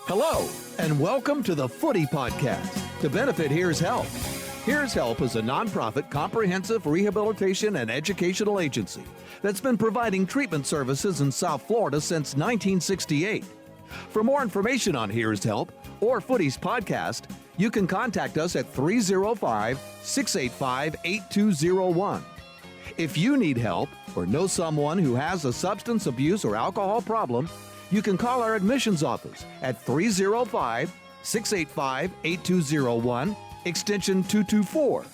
Hello, and welcome to the Footy Podcast. To benefit Here's Help. Here's Help is a nonprofit comprehensive rehabilitation and educational agency that's been providing treatment services in South Florida since 1968. For more information on Here's Help or Footy's podcast, you can contact us at 305-685-8201. If you need help or know someone who has a substance abuse or alcohol problem, you can call our admissions office at 305-685-8201, extension 224.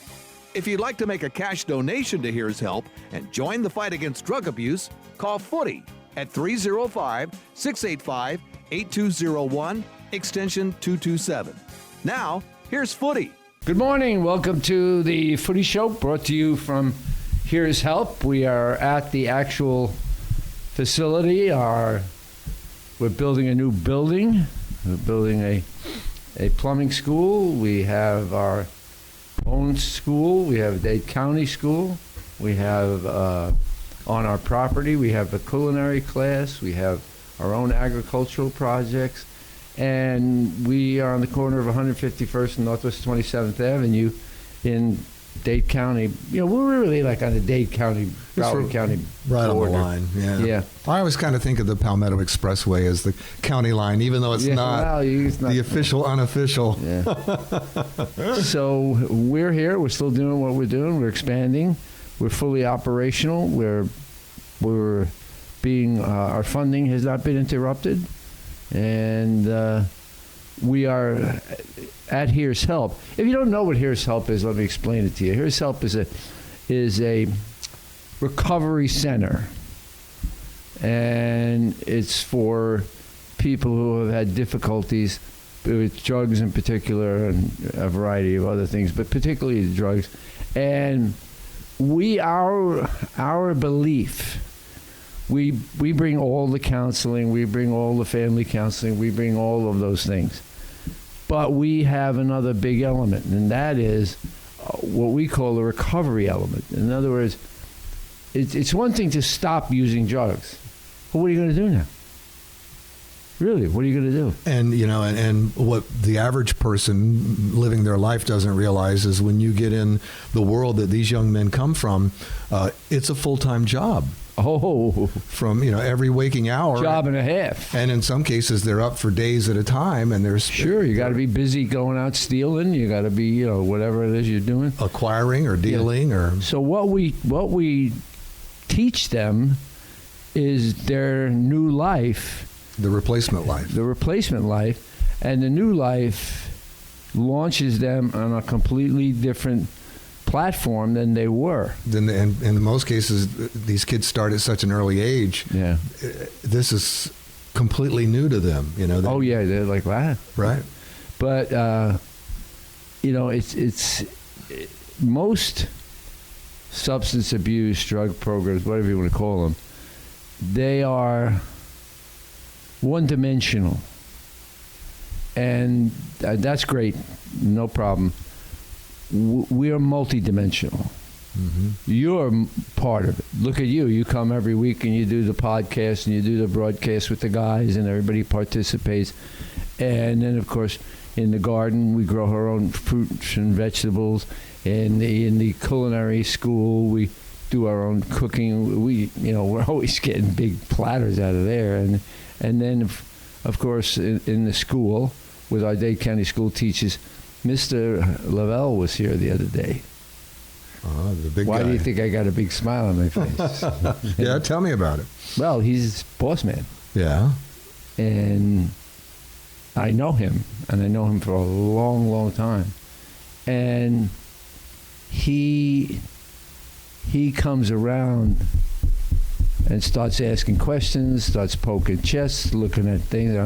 If you'd like to make a cash donation to Here's Help and join the fight against drug abuse, call Footy at 305-685-8201, extension 227. Now, here's Footy. Good morning. Welcome to the Footy Show, brought to you from Here's Help. We are at the actual facility. We're building a new building. We're building a plumbing school. We have our own school. We have a Dade County school. We have, on our property, we have a culinary class. We have our own agricultural projects. And we are on the corner of 151st and Northwest 27th Avenue in Dade County. You know, we're really like on the Dade County, Broward County right border. on the line. Yeah. I always kind of think of the Palmetto Expressway as the county line, even though it's not the official, unofficial. Yeah. So we're here. We're still doing what we're doing. We're expanding. We're fully operational. We're being our funding has not been interrupted, and we are at Here's Help. If you don't know what Here's Help is, let me explain it to you. Here's Help is a recovery center, and it's for people who have had difficulties with drugs in particular and a variety of other things, but particularly the drugs. And our belief, we bring all the counseling, we bring all the family counseling, we bring all of those things. But we have another big element, and that is what we call the recovery element. In other words, it's one thing to stop using drugs. But what are you going to do now? Really, what are you going to do? And, you know, and what the average person living their life doesn't realize is when you get in the world that these young men come from, it's a full-time job. Oh, from, you know, every waking hour. Job and a half. And in some cases, they're up for days at a time. And there's sure, you got to be busy going out stealing. You got to be, you know, whatever it is you're doing. Acquiring or dealing or. So what we teach them is their new life. The replacement life. The replacement life. And the new life launches them on a completely different platform than they were. And in most cases, these kids start at such an early age. Yeah. This is completely new to them, you know. Oh yeah, they're like that. Right. But you know, it's most substance abuse drug programs, whatever you want to call them, they are one-dimensional, and that's great, no problem. We are multidimensional. Mm-hmm. You're part of it. Look at you. You come every week and you do the podcast and you do the broadcast with the guys and everybody participates. And then, of course, in the garden, we grow our own fruits and vegetables. And in the culinary school, we do our own cooking. We're always getting big platters out of there. And then, of course, in the school, with our Dade County school teachers, Mr. Lavelle was here the other day. Oh, the big Why guy. do you think I got a big smile on my face? Yeah, tell me about it. Well, he's boss man. Yeah. And I know him, and I know him for a long, long time. And he comes around and starts asking questions, starts poking chests, looking at things.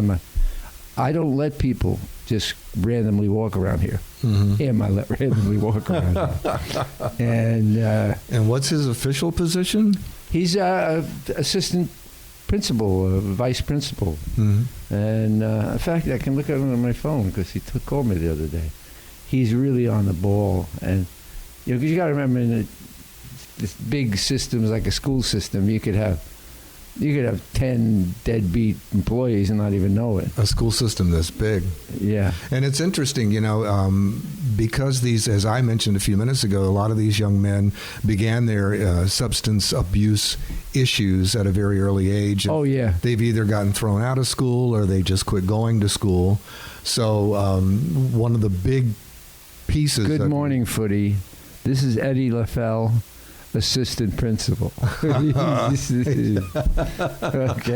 I don't let people just randomly walk around here. Mm-hmm. Him, I let randomly walk around here. And what's his official position? He's assistant principal, vice principal. Mm-hmm. And in fact, I can look at him on my phone because he called me the other day. He's really on the ball. And you got to remember, in this big systems like a school system, you could have You could have 10 deadbeat employees and not even know it. A school system this big. Yeah. And it's interesting, because these, as I mentioned a few minutes ago, a lot of these young men began their substance abuse issues at a very early age. Oh, yeah. They've either gotten thrown out of school or they just quit going to school. So one of the big pieces. Good morning, Footy. This is Eddie LaFell, assistant principal. Okay.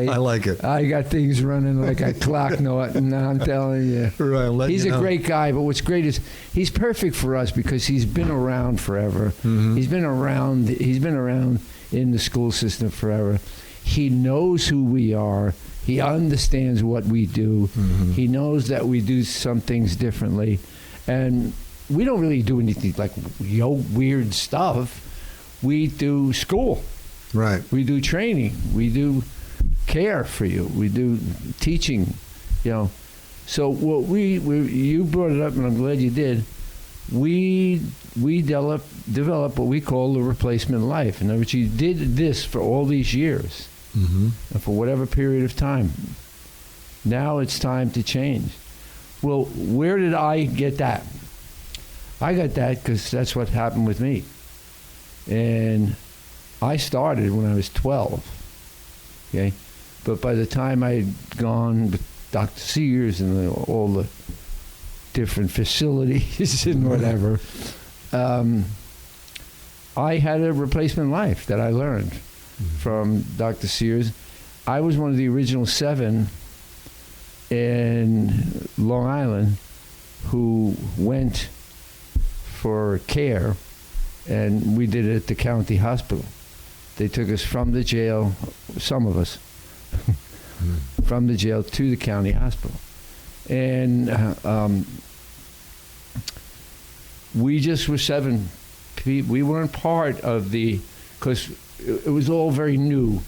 I like it. I got things running like a clock, Norton. I'm telling you. Right, he's a great guy, but what's great is he's perfect for us because he's been around forever. Mm-hmm. He's been around in the school system forever. He knows who we are. He understands what we do. Mm-hmm. He knows that we do some things differently. And we don't really do anything like weird stuff. We do school. Right. We do training. We do care for you. We do teaching, So what you brought it up, and I'm glad you did. We develop what we call the replacement life. In other words, you did this for all these years, mm-hmm. and for whatever period of time. Now it's time to change. Well, where did I get that? I got that because that's what happened with me. And I started when I was 12, okay? But by the time I'd gone with Dr. Sears and all the different facilities and whatever, I had a replacement life that I learned from Dr. Sears. I was one of the original 7 in Long Island who went for care. And we did it at the county hospital. They took us from the jail, some of us, from the jail to the county hospital. And we just were 7 people. We weren't part of because it was all very new,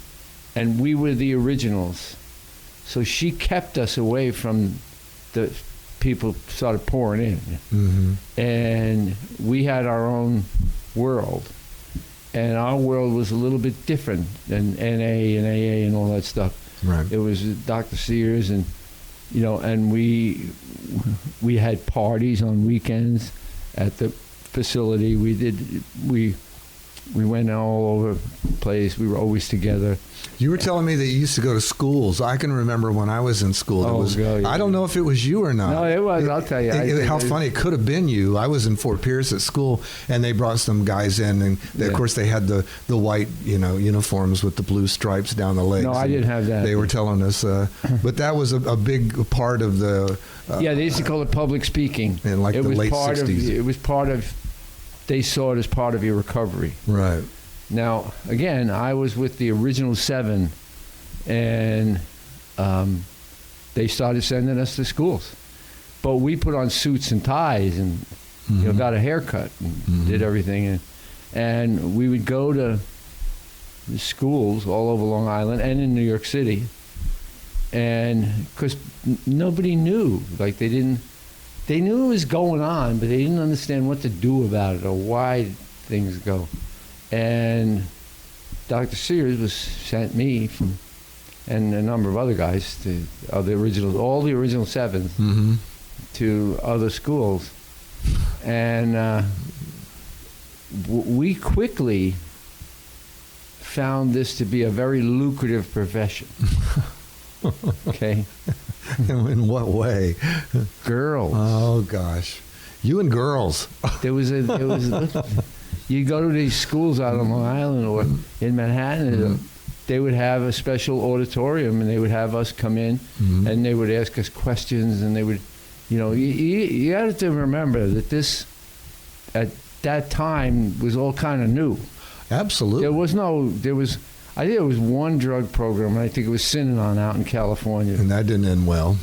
and we were the originals. So she kept us away from the people started pouring in. Mm-hmm. And we had our own world, and our world was a little bit different than NA and AA and all that stuff. Right. It was Dr. Sears, and and we had parties on weekends at the facility. We went all over the place. We were always together. You were telling me that you used to go to schools. I can remember when I was in school. I don't know if it was you or not. No, it was. I'll tell you. How funny. It could have been you. I was in Fort Pierce at school, and they brought some guys in, and of course they had the white uniforms with the blue stripes down the legs. No, I didn't have that. They were telling us, but that was a big part of the. They used to call it public speaking. In the late 60s. It was part of. They saw it as part of your recovery. Right. Now, again, I was with the original 7, and they started sending us to schools. But we put on suits and ties and got a haircut and did everything. And we would go to the schools all over Long Island and in New York City. And because nobody knew, they knew it was going on, but they didn't understand what to do about it or why things go. And Dr. Sears sent me and a number of other guys to all the original 7s to other schools. And we quickly found this to be a very lucrative profession. Okay. In what way? Girls. Oh gosh, you and girls. There was you go to these schools out on Long Island or in Manhattan, they would have a special auditorium, and they would have us come in, and they would ask us questions, and they would, you have to remember that this, at that time, was all kind of new. Absolutely. I think it was one drug program, and I think it was Synanon out in California. And that didn't end well.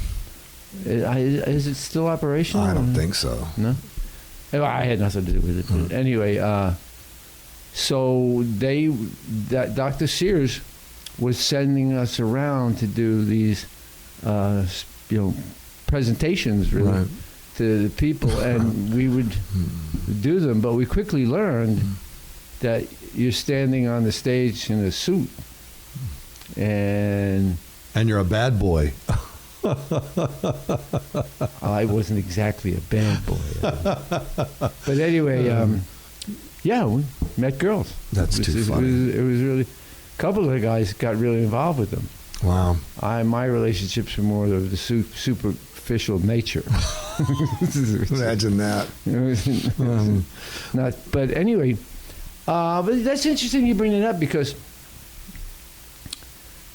Is it still operational? I don't think so. No? I had nothing to do with it. But anyway, so Dr. Sears was sending us around to do these, presentations, really, to the people, and we would do them. But we quickly learned that you're standing on the stage in a suit, And you're a bad boy. I wasn't exactly a bad boy. But anyway, we met girls. That's too funny. It was really, a couple of the guys got really involved with them. Wow. My relationships were more of the superficial nature. Imagine that. Not, but anyway, but that's interesting you bring it up because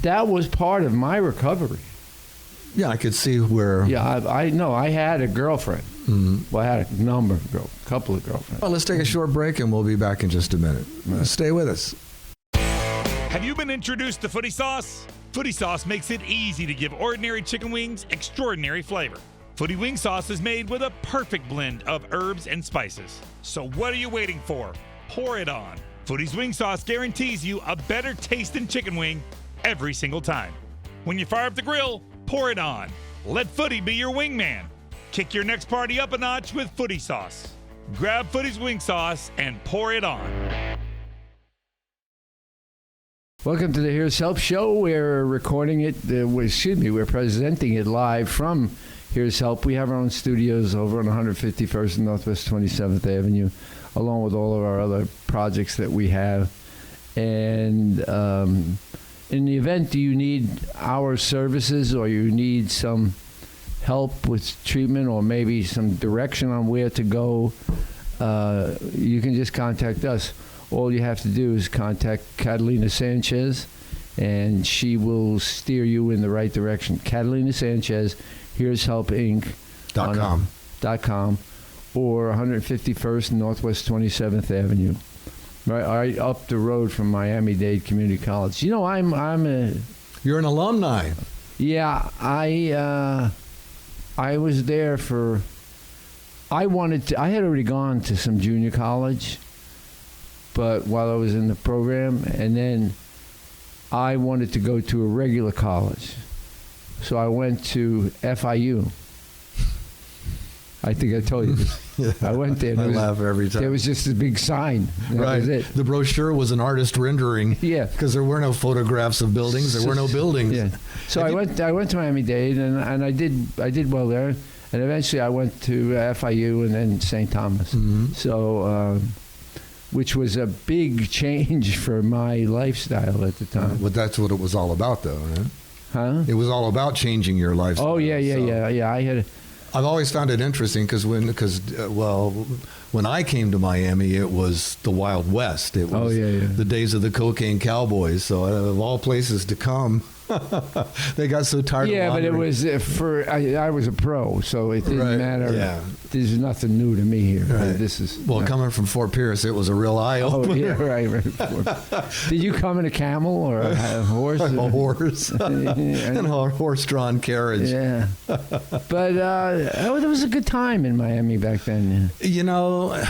that was part of my recovery. Yeah, I could see where. Yeah, I know. I had a girlfriend. Mm-hmm. Well, I had a couple of girlfriends. Well, let's take a short break and we'll be back in just a minute. Right. Stay with us. Have you been introduced to Footy Sauce? Footy Sauce makes it easy to give ordinary chicken wings extraordinary flavor. Footy Wing Sauce is made with a perfect blend of herbs and spices. So what are you waiting for? Pour it on. Footy's Wing Sauce guarantees you a better tasting chicken wing every single time. When you fire up the grill, pour it on. Let Footy be your wingman. Kick your next party up a notch with Footy Sauce. Grab Footy's Wing Sauce and pour it on. Welcome to the Here's Help Show. We're recording it, we're presenting it live from Here's Help. We have our own studios over on 151st and Northwest 27th Avenue, along with all of our other projects that we have. And in the event, do you need our services or you need some help with treatment or maybe some direction on where to go, you can just contact us. All you have to do is contact Catalina Sanchez, and she will steer you in the right direction. Catalina Sanchez, Here's Help Inc. .com or 151st Northwest 27th Avenue, right up the road from Miami-Dade Community College. You know, I'm a. You're an alumni. Yeah, I was there for. I had already gone to some junior college, but while I was in the program, and then I wanted to go to a regular college. So I went to FIU. I think I told you this. Yeah. I went there. I laugh every time. There was just a big sign. That was it. The brochure was an artist rendering. Yeah. Because there were no photographs of buildings. There were no buildings. Yeah. So I went to Miami-Dade, and I did well there. And eventually I went to FIU and then St. Thomas. Mm-hmm. So, which was a big change for my lifestyle at the time. But that's what it was all about, though, right? Huh? It was all about changing your lifestyle. Oh, yeah. I've always found it interesting because when I came to Miami, it was the Wild West. It was the days of the cocaine cowboys. So of all places to come, they got so tired of wandering. But it was I was a pro, so it didn't matter. Yeah. There's nothing new to me here. Right. This is coming from Fort Pierce, it was a real eye-opener. Oh, yeah, right. Did you come in a camel or a horse? A horse. And a horse-drawn carriage. Yeah. But it was a good time in Miami back then. Yeah. You know,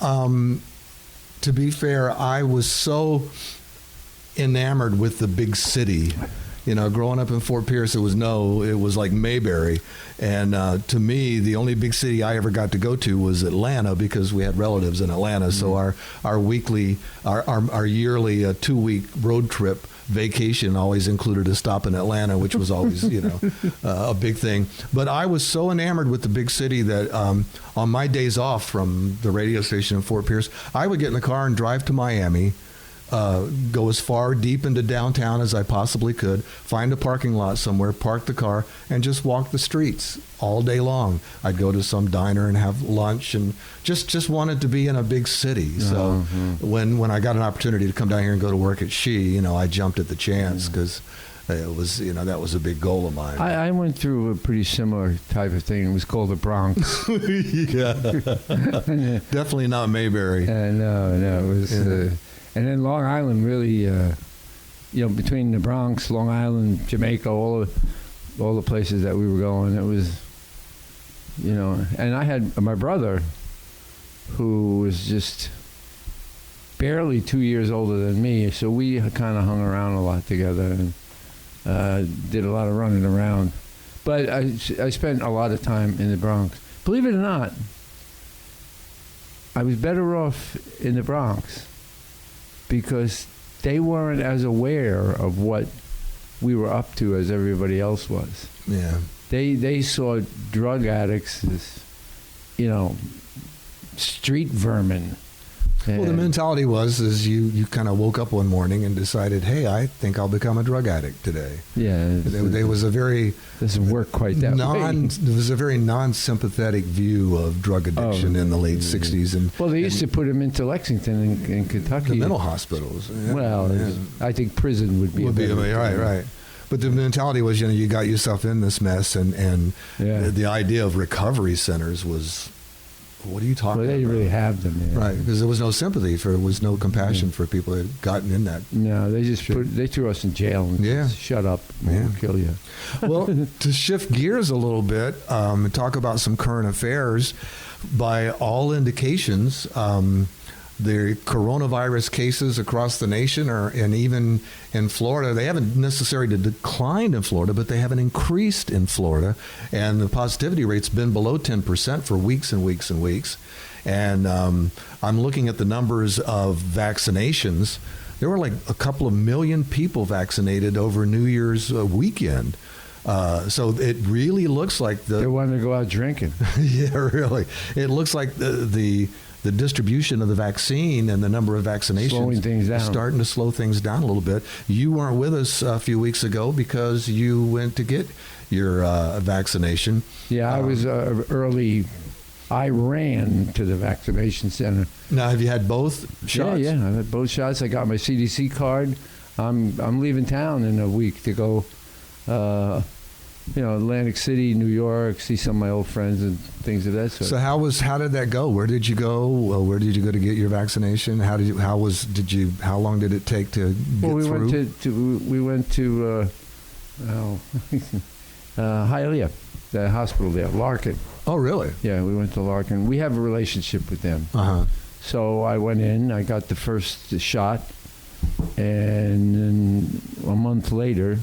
to be fair, I was so enamored with the big city. You know, growing up in Fort Pierce, it was like Mayberry. And to me, the only big city I ever got to go to was Atlanta because we had relatives in Atlanta. Mm-hmm. So our yearly 2-week road trip vacation always included a stop in Atlanta, which was always, a big thing. But I was so enamored with the big city that on my days off from the radio station in Fort Pierce, I would get in the car and drive to Miami, go as far deep into downtown as I possibly could, find a parking lot somewhere, park the car, and just walk the streets all day long. I'd go to some diner and have lunch and just wanted to be in a big city. So when I got an opportunity to come down here and go to work at She, I jumped at the chance because it was, that was a big goal of mine. I went through a pretty similar type of thing. It was called the Bronx. Yeah. Definitely not Mayberry. No, it was... Yeah. And then Long Island really, between the Bronx, Long Island, Jamaica, all the places that we were going, it was, and I had my brother who was just barely 2 years older than me, so we kind of hung around a lot together and did a lot of running around. But I spent a lot of time in the Bronx. Believe it or not, I was better off in the Bronx. Because they weren't as aware of what we were up to as everybody else was. Yeah. They saw drug addicts as, street vermin. Well, the mentality was you kind of woke up one morning and decided, hey, I think I'll become a drug addict today. Yeah. It was a very doesn't work quite that way. It was a very non-sympathetic view of drug addiction in the late 60s. And they used to put him into Lexington in Kentucky. The mental hospitals. Yeah. Well, I think prison would be right. But the mentality was, you got yourself in this mess, and the idea of recovery centers was, what are you talking about? They didn't really have them. Yeah. Right, because there was no sympathy there was no compassion for people that had gotten in that. No, they just they threw us in jail and just shut up, we'll kill you. Well, to shift gears a little bit and talk about some current affairs, by all indications, the coronavirus cases across the nation and even in Florida, they haven't necessarily declined in Florida, but they haven't increased in Florida. And the positivity rate's been below 10% for weeks and weeks and weeks. And I'm looking at the numbers of vaccinations. There were like a couple of million people vaccinated over New Year's weekend. So it really looks like they want to go out drinking. Yeah, really. It looks like the distribution of the vaccine and the number of vaccinations is starting to slow things down a little bit. You weren't with us a few weeks ago because you went to get your vaccination. Yeah, I was early. I ran to the vaccination center. Now, have you had both shots? Yeah, I had both shots. I got my CDC card. I'm leaving town in a week to go Atlantic City, New York, see some of my old friends and things of that sort. So how did that go? Where did you go? Where did you go to get your vaccination? How long did it take to get through? We went to Hialeah, the hospital there, Larkin. Oh, really? Yeah, we went to Larkin. We have a relationship with them. Uh-huh. So I went in, I got the first shot, and then a month later,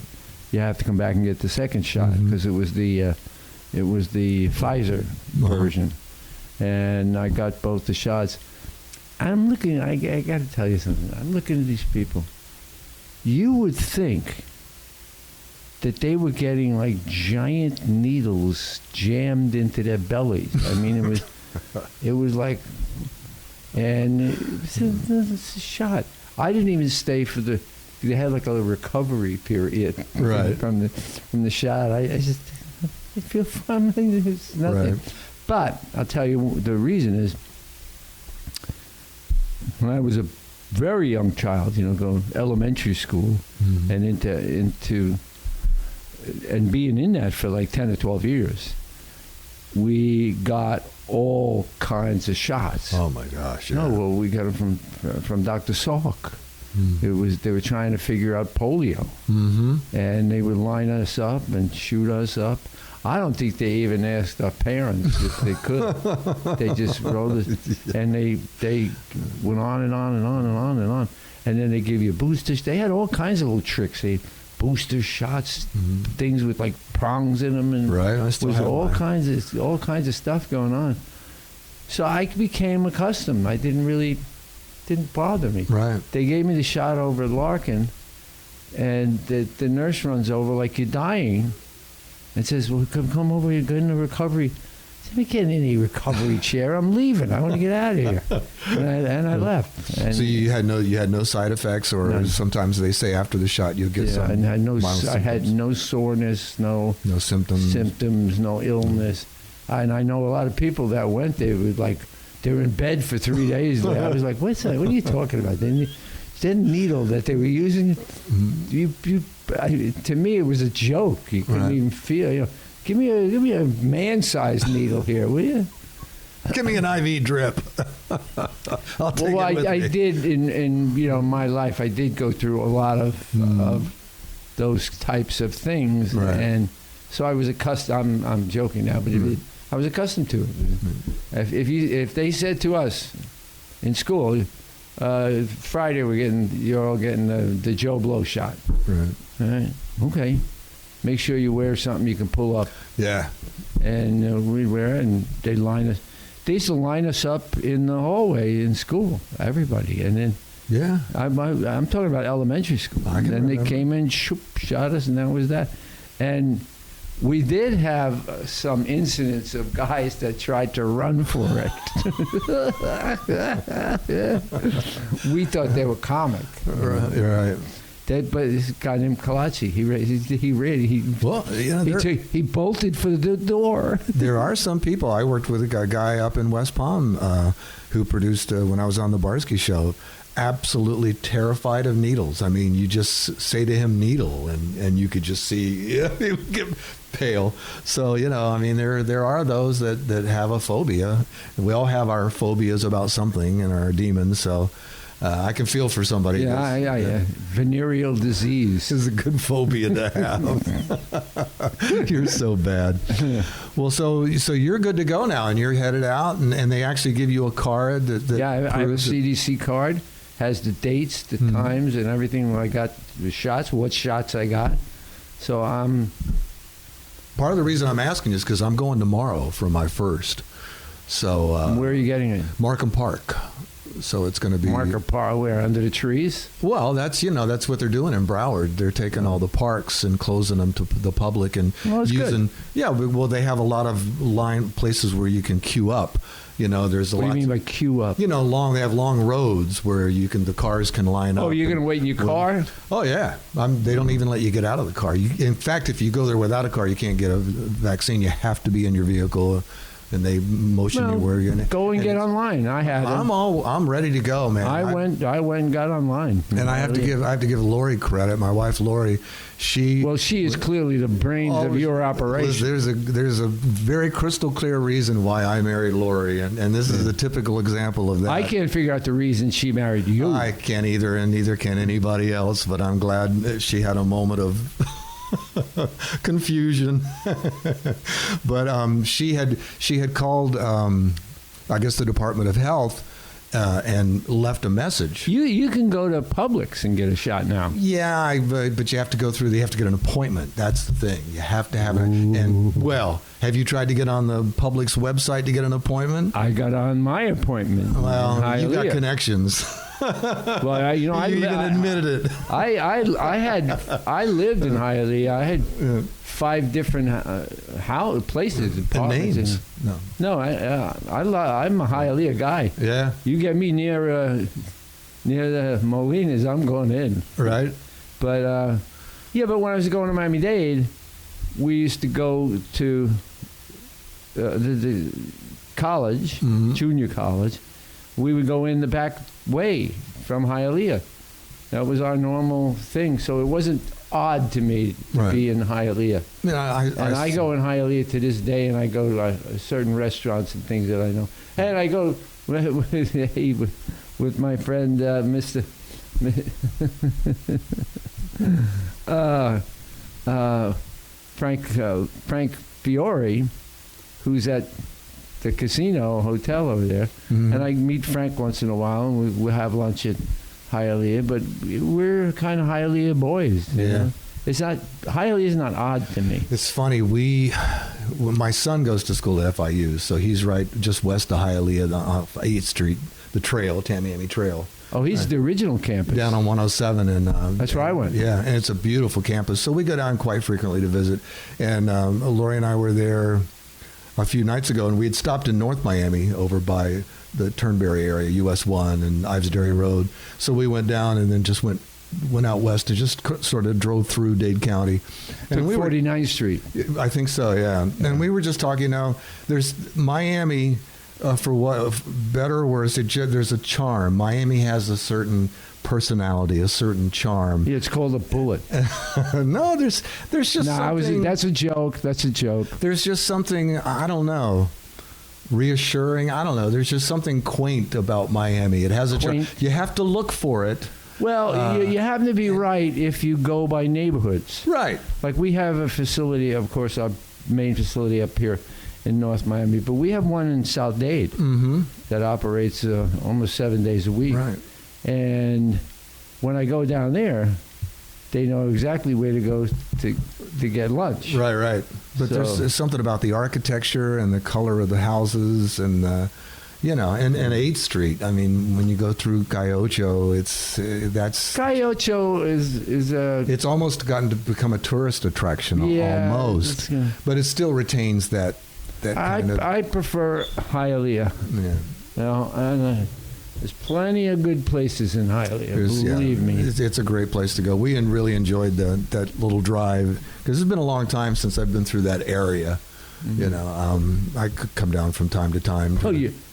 you have to come back and get the second shot because it was the Pfizer version, and I got both the shots. I'm looking. I got to tell you something. I'm looking at these people. You would think that they were getting like giant needles jammed into their bellies. I mean, it was like, and it's a shot. I didn't even stay for the. They had like a recovery period from the shot. I feel fine. It's nothing. Right. But I'll tell you the reason is when I was a very young child, going elementary school and into and being in that for like 10 or 12 years, we got all kinds of shots. Oh my gosh! Yeah. No, well, we got them from Dr. Salk. They were trying to figure out polio, and they would line us up and shoot us up. I don't think they even asked our parents if they could. They just rolled it, and they went on and on and on and on and on, and then they give you boosters. They had all kinds of little tricks. They booster shots, things with like prongs in them, and with all kinds of stuff going on. So I became accustomed. Didn't bother me. Right. They gave me the shot over at Larkin, and the nurse runs over like you're dying and says, well, come over here, go in the recovery. I said, I can't in any recovery chair. I'm leaving. I want to get out of here. And I left. And so you had no side effects, or sometimes they say after the shot you'll get some. I had no soreness, no symptoms, no illness. And I know a lot of people that went, they were in bed for 3 days. I was like, what's that? What are you talking about? That needle that they were using, to me, it was a joke. You couldn't even feel. Give me a man-sized needle here, will you? Give me an IV drip. I'll take it with I me. did in my life. I did go through a lot of those types of things, and so I was accustomed. I'm joking now, but I was accustomed to it. If they said to us in school, Friday you're all getting the Joe Blow shot. Right. All right. Okay. Make sure you wear something you can pull up. Yeah. And we'd wear it, and they used to line us up in the hallway in school, everybody, and then Yeah. I'm talking about elementary school. I can and they remember. came in, shot us, and that was that. And we did have some incidents of guys that tried to run for it. We thought they were comic. Right. But this guy named Kalachi, he bolted for the door. There are some people. I worked with a guy up in West Palm who produced, when I was on the Barsky show, absolutely terrified of needles. I mean, you just say to him needle, and you could just see he would get pale. So, I mean, there are those that have a phobia. We all have our phobias about something and our demons, so I can feel for somebody. Yeah. Venereal disease is a good phobia to have. You're so bad. Well, so you're good to go now, and you're headed out, and they actually give you a card that I have a CDC card, has the dates, the times, and everything. When I got the shots, what shots I got. So part of the reason I'm asking is because I'm going tomorrow for my first. So where are you getting it? Markham Park. So it's going to be Markham Park, where, under the trees? Well, that's what they're doing in Broward. They're taking all the parks and closing them to the public and using. Good. Yeah, well, they have a lot of places where you can queue up. There's a lot. What do you mean by queue up? They have long roads where the cars can line up. Oh, you're going to wait in your car? Oh yeah, they don't even let you get out of the car. In fact, if you go there without a car, you can't get a vaccine. You have to be in your vehicle. And they motion you where you're going to go and get online. I had. I'm ready to go, man. I went and got online. And I have to give Lori credit. My wife Lori, she is clearly the brains of your operation. There's a very crystal clear reason why I married Lori, and this is a typical example of that. I can't figure out the reason she married you. I can't either, and neither can anybody else. But I'm glad that she had a moment of confusion. But she had called I guess the Department of Health and left a message. You can go to Publix and get a shot now. Yeah, but you have to go through. You have to get an appointment. That's the thing. You have to have it. And have you tried to get on the Publix website to get an appointment? I got on my appointment. Well, you got connections. Well, I even admitted it. I lived in Hialeah. I had 5 different places, apartments. Names? No, I'm a Hialeah guy. Yeah. You get me near the Molinas, I'm going in. Right. But but when I was going to Miami-Dade, we used to go to the college, junior college. We would go in the back way from Hialeah. That was our normal thing. So it wasn't odd to me to be in Hialeah. I go in Hialeah to this day, and I go to certain restaurants and things that I know. And I go with my friend, Mr. Frank Fiore, who's at the casino hotel over there, and I meet Frank once in a while, and we have lunch at Hialeah. But we're kind of Hialeah boys. You know? It's not Hialeah is not odd to me. It's funny. My son goes to school at FIU, so he's right just west of Hialeah, off 8th Street, the trail, Tamiami Trail. Oh, he's the original campus. Down on 107. And that's where I went. Yeah, and it's a beautiful campus. So we go down quite frequently to visit. And Lori and I were there a few nights ago, and we had stopped in North Miami over by the Turnberry area, US 1 and Ives Dairy Road. So we went down and then just went out west and just sort of drove through Dade County. And we 49th Street. I think so, yeah. And we were just talking now, there's Miami, for what, better or worse, there's a charm. Miami has a certain personality, a certain charm. Yeah, it's called a bullet. No, there's just something. That's a joke. That's a joke. There's just something, I don't know, reassuring. I don't know. There's just something quaint about Miami. It has a charm. You have to look for it. Well, you happen to be right if you go by neighborhoods. Right. Like we have a facility, of course, our main facility up here in North Miami, but we have one in South Dade that operates almost 7 days a week. Right. And when I go down there, they know exactly where to go to get lunch. Right. But there's something about the architecture and the color of the houses and and 8th Street. I mean, when you go through Cayocho, Cayocho is a. It's almost gotten to become a tourist attraction, almost, but it still retains that kind of. I prefer Hialeah. Yeah. And there's plenty of good places in Hialeah. Believe me, it's a great place to go. We really enjoyed that little drive because it's been a long time since I've been through that area. Mm-hmm. I could come down from time to time.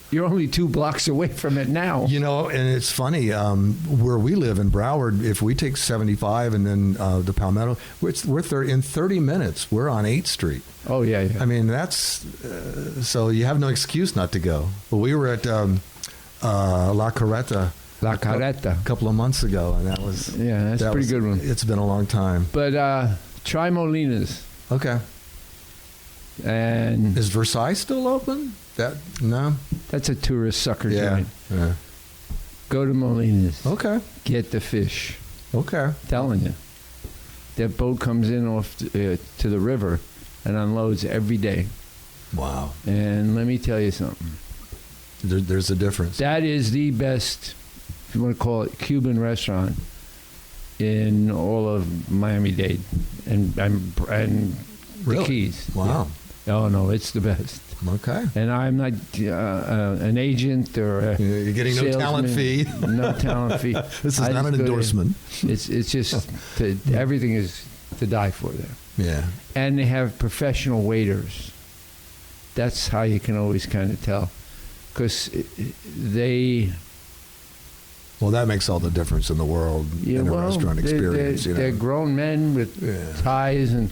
You're only 2 blocks away from it now. And it's funny, where we live in Broward, if we take 75 and then the Palmetto, we're in 30 minutes. We're on 8th Street. Oh, yeah. I mean, that's, so you have no excuse not to go. But we were at La Carreta. A couple of months ago, and that was... Yeah, that's a pretty good one. It's been a long time. But try Molina's. Okay. And is Versailles still open? No? That's a tourist sucker joint. Yeah. Go to Molina's. Okay. Get the fish. Okay. Telling you. That boat comes in off to the river and unloads every day. Wow. And let me tell you something. There's a difference. That is the best, if you want to call it, Cuban restaurant in all of Miami-Dade and really? the Keys. Wow. Yeah. Oh, no, it's the best. Okay. And I'm not an agent or you're getting no talent fee. No talent fee. This is not an endorsement. It's just everything is to die for there. Yeah. And they have professional waiters. That's how you can always kind of tell, because they. Well, that makes all the difference in the world in a restaurant experience. They're grown men with ties and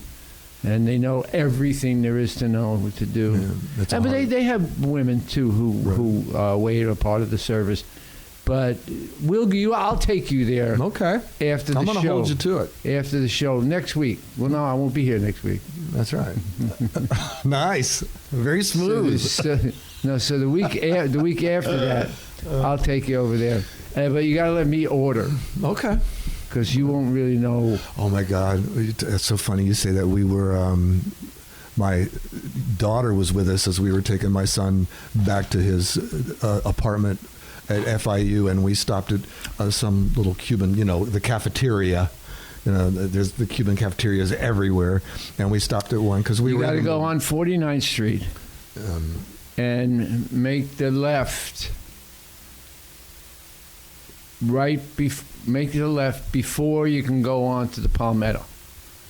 they know everything there is to know what to do. Yeah, but they have women too who wait a part of the service. But I'll take you there. Okay. After the show. I'm going to hold you to it. After the show next week. Well, no, I won't be here next week. That's right. Nice. Very smooth. So the week after that, I'll take you over there. But you got to let me order. Okay. Because you won't really know. Oh, my God. It's so funny you say that. We were, my daughter was with us as we were taking my son back to his apartment at FIU, and we stopped at some little Cuban, the cafeteria. There's the Cuban cafeterias everywhere, and we stopped at one because you got to go on 49th Street and make the left. Make the left before you can go on to the Palmetto.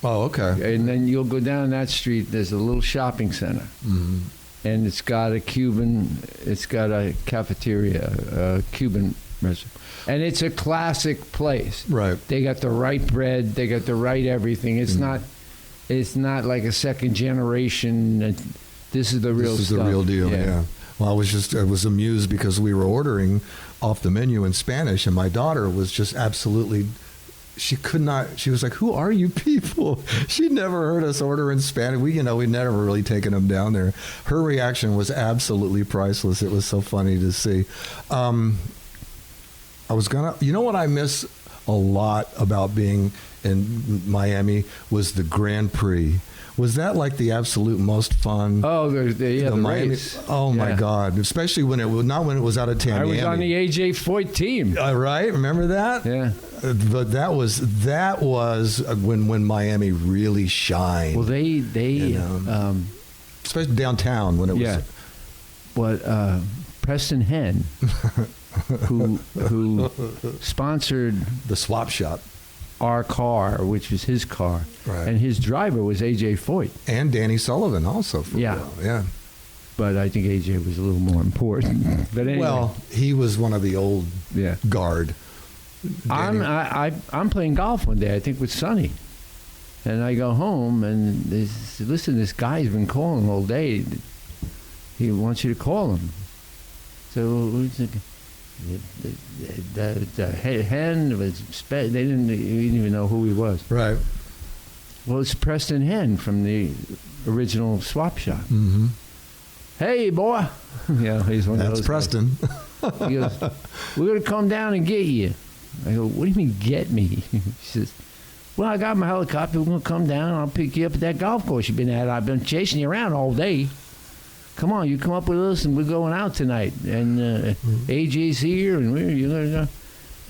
Oh, okay. And then you'll go down that street. There's a little shopping center. Mm-hmm. And it's got a cafeteria, a Cuban restaurant. And it's a classic place. Right. They got the right bread. They got the right everything. It's not like a second generation. This is the real stuff. This is the real deal, yeah. Well, I was amused because we were ordering off the menu in Spanish, and my daughter was just absolutely... She was like, who are you people? She'd never heard us order in Spanish. We'd never really taken them down there. Her reaction was absolutely priceless. It was so funny to see. What I miss a lot about being in Miami was the Grand Prix. Was that like the absolute most fun? Oh, the Miami race. Oh my God! Especially when it was not when it was out of Tamiami. I was on the AJ Foyt team. Right? Remember that? Yeah. But that was when Miami really shined. Well, they especially downtown when it was. Yeah. But Preston Henn, who sponsored the swap shop. Our car, which was his car, right. And his driver was AJ Foyt and Danny Sullivan also. For a while. Yeah. But I think AJ was a little more important. But anyway. Well, he was one of the old guard. I'm playing golf one day, I think with Sonny, and I go home and listen, this guy's been calling all day. He wants you to call him. So what do you think? The Henn was they didn't even know who he was. Right. Well, it's Preston Henn from the original swap shop. Mm-hmm. Hey, boy. Yeah, he's one of those. That's Preston. He goes, we're going to come down and get you. I go, what do you mean get me? He says, well, I got my helicopter. We're going to come down and I'll pick you up at that golf course you've been at. I've been chasing you around all day. come on, you come up with us, and we're going out tonight. And AJ's here, and you're going to go.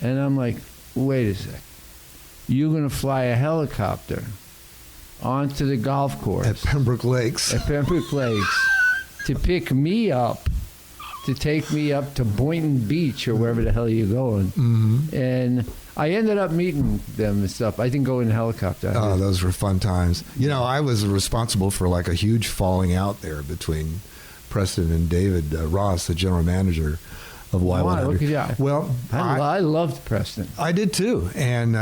And I'm like, wait a sec. You're going to fly a helicopter onto the golf course. At Pembroke Lakes. To pick me up, to take me up to Boynton Beach or wherever the hell you're going. Mm-hmm. And I ended up meeting them and stuff. I didn't go in a helicopter. Oh, those were fun times. You know, I was responsible for like a huge falling out there between Preston and David Ross, the general manager of Y100. Wow, look at you. Well, I loved Preston. I did too. And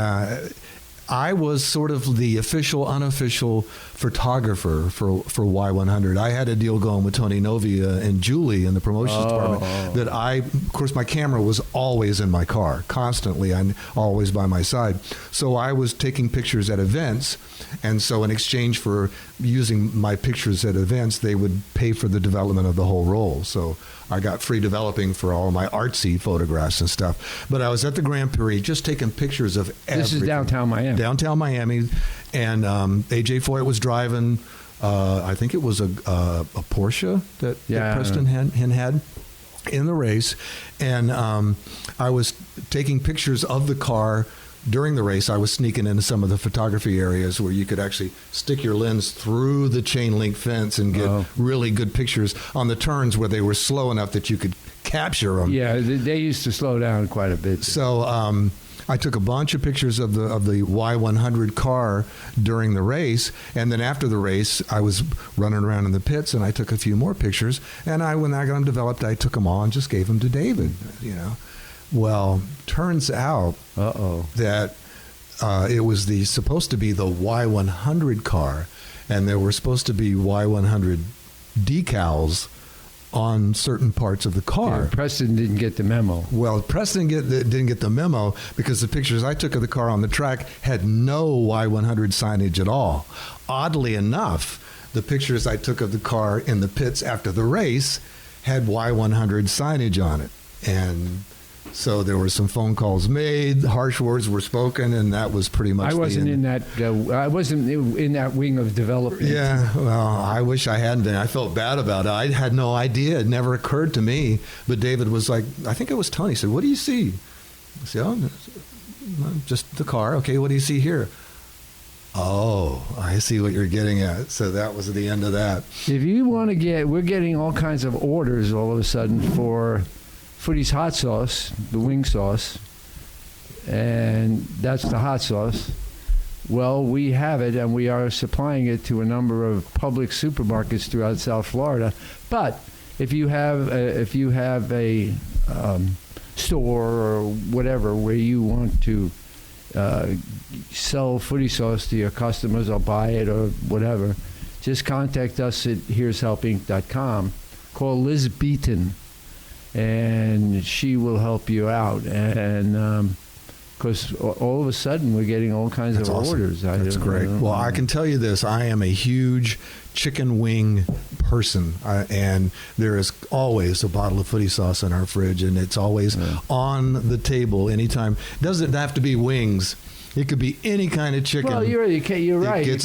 I was sort of the official, unofficial photographer for Y100. I had a deal going with Tony Novia and Julie in the promotions department that of course, my camera was always in my car, constantly, and always by my side. So I was taking pictures at events, and so in exchange for using my pictures at events, they would pay for the development of the whole roll. So I got free developing for all my artsy photographs and stuff. But I was at the Grand Prix just taking pictures of everything. This is downtown Miami. Downtown Miami. And AJ Foyt was driving, I think it was a Porsche that Preston Henn had in the race. And I was taking pictures of the car during the race. I was sneaking into some of the photography areas where you could actually stick your lens through the chain link fence and get really good pictures on the turns where they were slow enough that you could capture them. Yeah, they used to slow down quite a bit. So I took a bunch of pictures of the Y100 car during the race, and then after the race, I was running around in the pits, and I took a few more pictures. And when I got them developed, I took them all and just gave them to David. You know. Well, turns out that it was supposed to be the Y100 car, and there were supposed to be Y100 decals on certain parts of the car. Yeah, Preston didn't get the memo. Well, Preston didn't get the memo because the pictures I took of the car on the track had no Y100 signage at all. Oddly enough, the pictures I took of the car in the pits after the race had Y100 signage on it. And so there were some phone calls made, harsh words were spoken, and that was pretty much. I wasn't in that. I wasn't in that wing of development. Yeah, well, I wish I hadn't been. I felt bad about it. I had no idea. It never occurred to me. But David was like, I think it was Tony. He said, "What do you see?" I said, "Oh, just the car." Okay, what do you see here? Oh, I see what you're getting at. So that was the end of that. If you want to we're getting all kinds of orders all of a sudden for Footy's hot sauce, the wing sauce, and that's the hot sauce. Well, we have it, and we are supplying it to a number of public supermarkets throughout South Florida. But if you have a store or whatever where you want to sell Footy sauce to your customers or buy it or whatever, just contact us at here'shelpinc.com. Call Liz Beaton, and she will help you out. And because all of a sudden we're getting all kinds of orders. That's great. Well, I can tell you this. I am a huge chicken wing person, and there is always a bottle of Footy sauce in our fridge, and it's always on the table anytime. It doesn't have to be wings. It could be any kind of chicken. Well, you're right. You can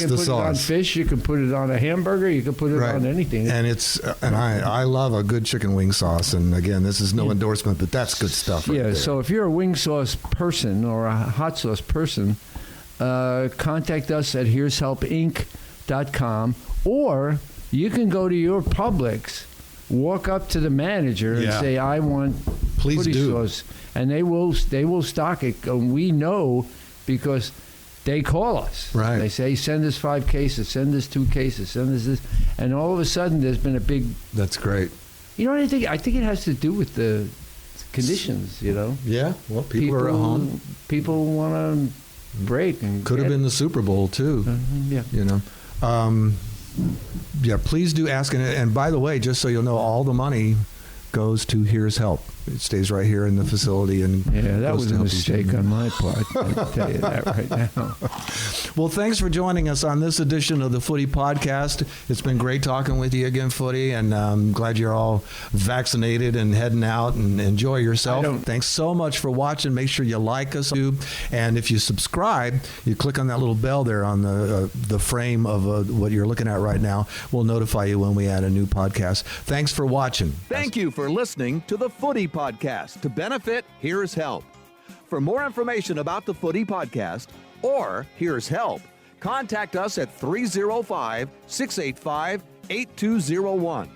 put it on fish. You can put it on a hamburger. You can put it on anything. And I love a good chicken wing sauce. And again, this is no endorsement, but that's good stuff. Right there. So if you're a wing sauce person or a hot sauce person, contact us at here'shelpinc.com, or you can go to your Publix, walk up to the manager and say, "I want Footy sauce," and they will stock it. And we know, because they call us. Right. They say, "Send us 5 cases, send us 2 cases, send us this." And all of a sudden, there's been a big... That's great. You know what I think? I think it has to do with the conditions, you know? Yeah. Well, people are at home. People want to break. And could have been the Super Bowl, too. Yeah. You know? Please do ask. And by the way, just so you'll know, all the money goes to Here's Help. It stays right here in the facility. And Yeah, that goes was to a help mistake each other. on my part. I can tell you that right now. Well, thanks for joining us on this edition of the Footy Podcast. It's been great talking with you again, Footy, and I'm glad you're all vaccinated and heading out and enjoy yourself. Thanks so much for watching. Make sure you like us, and if you subscribe, you click on that little bell there on the frame of what you're looking at right now. We'll notify you when we add a new podcast. Thanks for watching. Thank you for listening to the Footy Podcast. To benefit, here's help. For more information about the Footy Podcast or Here's Help, contact us at 305-685-8201.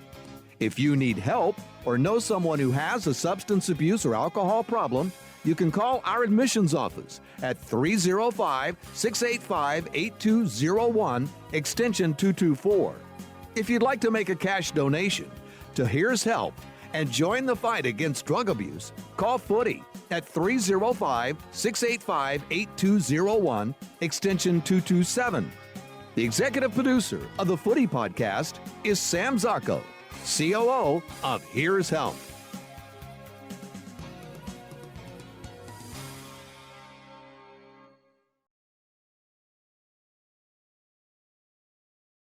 If you need help or know someone who has a substance abuse or alcohol problem, you can call our admissions office at 305-685-8201, extension 224. If you'd like to make a cash donation to Here's Help and join the fight against drug abuse, call Footy at 305-685-8201, extension 227. The executive producer of the Footy Podcast is Sam Zarco, COO of Here's Help.